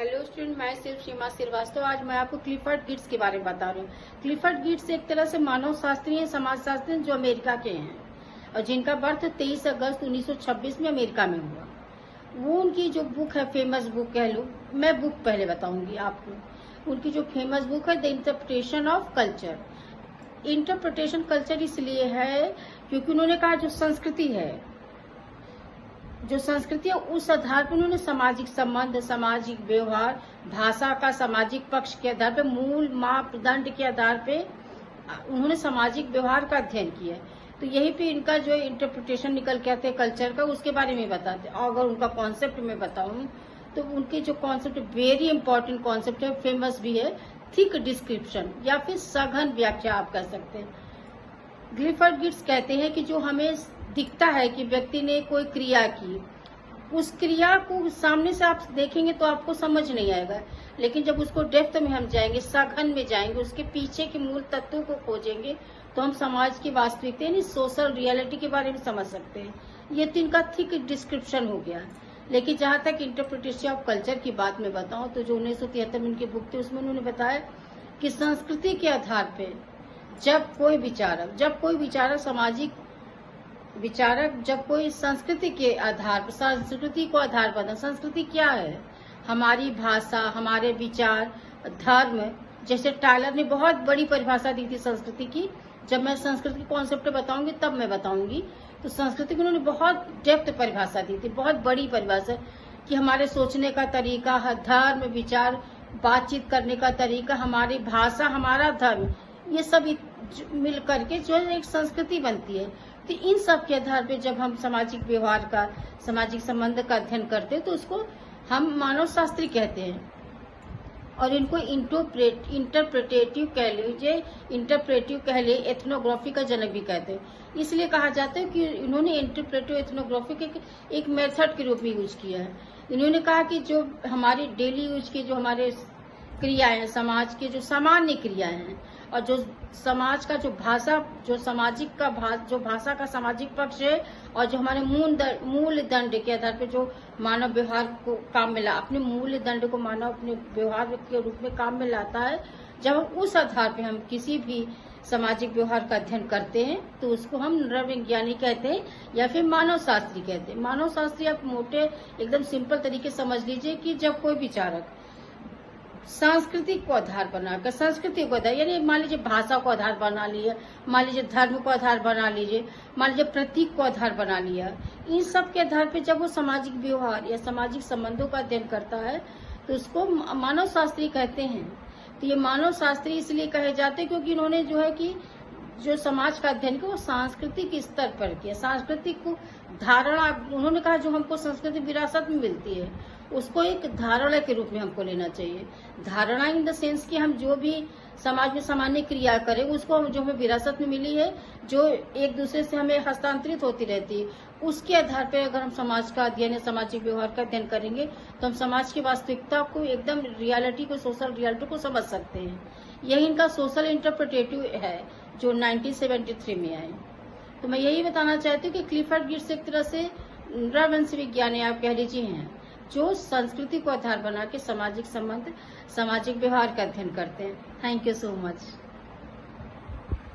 Hello student, मैं सिर्फ सीमा श्रीवास्तव। आज मैं आपको क्लिफर्ड गिट्स के बारे में बता रही हूँ। क्लिफर्ड गिट्स एक तरह से मानव शास्त्री हैं, समाजशास्त्री जो अमेरिका के हैं और जिनका बर्थ 23 अगस्त 1926 में अमेरिका में हुआ। वो उनकी जो बुक है, फेमस बुक कह लो, मैं बुक पहले बताऊंगी आपको। उनकी जो फेमस बुक है the interpretation of culture. Interpretation culture इसलिए है क्योंकि उन्होंने कहा जो संस्कृति है उस आधार पर उन्होंने सामाजिक संबंध, सामाजिक व्यवहार, भाषा का सामाजिक पक्ष के आधार पर, मूल मापदंड के आधार पे उन्होंने सामाजिक व्यवहार का अध्ययन किया। तो यही पे इनका जो इंटरप्रिटेशन निकल के आते हैं कल्चर का, उसके बारे में बताते हैं। अगर उनका कॉन्सेप्ट में बताऊं तो उनके जो कॉन्सेप्ट वेरी इंपॉर्टेंट कॉन्सेप्ट है, फेमस भी है, थिक डिस्क्रिप्शन या फिर सघन व्याख्या आप कह सकते हैं। क्लिफर्ड गिट्स कहते हैं कि जो हमें दिखता है कि व्यक्ति ने कोई क्रिया की, उस क्रिया को सामने से आप देखेंगे तो आपको समझ नहीं आएगा, लेकिन जब उसको डेप्थ में हम जाएंगे, सघन में जाएंगे, उसके पीछे के मूल तत्वों को खोजेंगे तो हम समाज की वास्तविकता यानी सोशल रियलिटी के बारे में समझ सकते हैं। ये तो इनका थिक डिस्क्रिप्शन हो गया। लेकिन जहां तक इंटरप्रिटेशन ऑफ कल्चर की बात में बताऊं तो जो 1973 में उनकी बुक थी उसमें उन्होंने बताया कि संस्कृति के आधार पे जब कोई विचारक सामाजिक विचारक जब कोई संस्कृति के आधार पर, संस्कृति को आधार पर, संस्कृति क्या है, हमारी भाषा, हमारे विचार, धर्म, जैसे टायलर ने बहुत बड़ी परिभाषा दी थी संस्कृति की। जब मैं संस्कृति कॉन्सेप्ट बताऊंगी तब मैं बताऊंगी। तो संस्कृति की उन्होंने बहुत डेप्थ परिभाषा दी थी, बहुत बड़ी परिभाषा, कि हमारे सोचने का तरीका, धर्म, विचार, बातचीत करने का तरीका, हमारी भाषा, हमारा धर्म, ये सब मिल करके जो एक संस्कृति बनती है। तो इन सब के आधार पे जब हम सामाजिक व्यवहार का, सामाजिक संबंध का अध्ययन करते हैं तो उसको हम मानव शास्त्री कहते हैं। और इनको इंटरप्रेटिव कह लीजिए, इंटरप्रेटिव कह लिए, एथनोग्राफी का जनक भी कहते हैं। इसलिए कहा जाता है कि इन्होंने इंटरप्रेटिव एथनोग्राफी के एक मेथड के रूप में यूज किया है। इन्होंने कहा कि जो हमारी डेली यूज की जो हमारे क्रियाएं हैं, समाज के जो सामान्य क्रियाएं हैं, और जो समाज का जो भाषा, जो सामाजिक का जो भाषा का सामाजिक पक्ष है, और जो हमारे मूल दंड के आधार पर जो मानव व्यवहार को काम में अपने मूल दंड को मानव अपने व्यवहार के रूप में काम में लाता है, जब हम उस आधार पर हम किसी भी सामाजिक व्यवहार का अध्ययन करते हैं तो उसको हम नरविज्ञानी कहते हैं या फिर मानव शास्त्री कहते हैं। मानव शास्त्री आप मोटे एकदम सिंपल तरीके समझ लीजिए कि जब कोई विचारक संस्कृति को आधार बनाकर, संस्कृति को आधार यानी मान लीजिए भाषा को आधार बना लिया, मान लीजिए धर्म को आधार बना लीजिए, मान लीजिए प्रतीक को आधार बना लिया, इन सब के आधार पे जब वो सामाजिक व्यवहार या सामाजिक संबंधों का अध्ययन करता है तो उसको मानव शास्त्री कहते हैं। तो ये मानव शास्त्री इसलिए कहे जाते हैं क्योंकि इन्होंने जो है कि जो समाज का अध्ययन किया वो सांस्कृतिक स्तर पर किया। सांस्कृतिक को धारणा, उन्होंने कहा जो हमको संस्कृति विरासत में मिलती है उसको एक धारणा के रूप में हमको लेना चाहिए। धारणा इन द सेंस कि हम जो भी समाज में सामान्य क्रिया करें उसको जो हमें विरासत में मिली है, जो एक दूसरे से हमें हस्तांतरित होती रहती है, उसके आधार पर अगर हम समाज का अध्ययन, सामाजिक व्यवहार का अध्ययन करेंगे तो हम समाज की वास्तविकता को, एकदम रियलिटी को, सोशल रियलिटी को समझ सकते हैं। यही इनका सोशल इंटरप्रिटेटिव है जो 1973 में आए। तो मैं यही बताना चाहती हूँ कि क्लिफर्ड गिट्स एक तरह से नृवंश विज्ञानी आप कह लीजिए हैं, जो संस्कृति को आधार बना के सामाजिक संबंध, सामाजिक व्यवहार का अध्ययन करते हैं। Thank you so much.